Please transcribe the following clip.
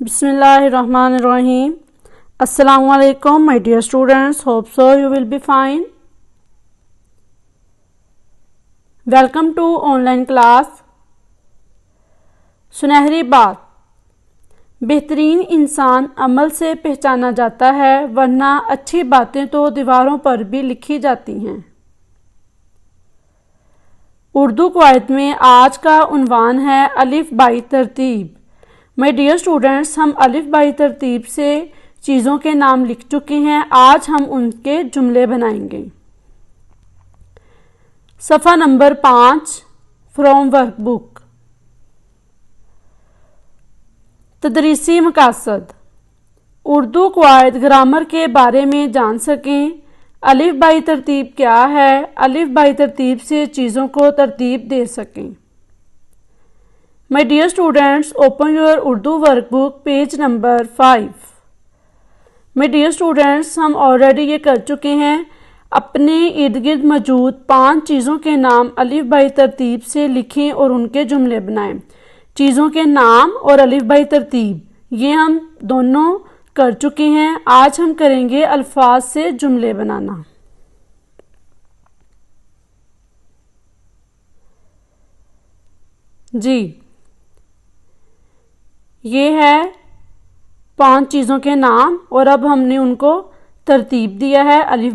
Bismillahirrahmanirrahim. Assalamu alaikum, my dear students. Hope so you will be fine. Welcome to online class. सुनहरी बात, बेहतरीन इंसान अमल से पहचाना जाता है, वरना अच्छी बातें तो दीवारों पर भी लिखी जाती हैं। उर्दू कवायद में आज का उन्वान है अलिफ बाई तरतीब। माय डियर स्टूडेंट्स, हम अलिफ बाई तरतीब से चीज़ों के नाम लिख चुके हैं। आज हम उनके जुमले बनाएंगे। सफ़ा नंबर 5 फ्रॉम वर्कबुक। तदरीसी मकासद, उर्दू कवायद ग्रामर के बारे में जान सकें। अलिफ बाई तरतीब क्या है? अलिफ बाई तरतीब से चीज़ों को तरतीब दे सकें। My dear students, open your Urdu workbook page number 5। My dear students, हम ऑलरेडी ये कर चुके हैं। अपने इर्द गिर्द मौजूद 5 चीज़ों के नाम अलिफ बाई तरतीब से लिखें और उनके जुमले बनाएं। चीज़ों के नाम और अलिफ बाई तरतीब ये हम दोनों कर चुके हैं। आज हम करेंगे अल्फाज से जुमले बनाना। जी, ये है 5 चीज़ों के नाम और अब हमने उनको तरतीब दिया है अलिफ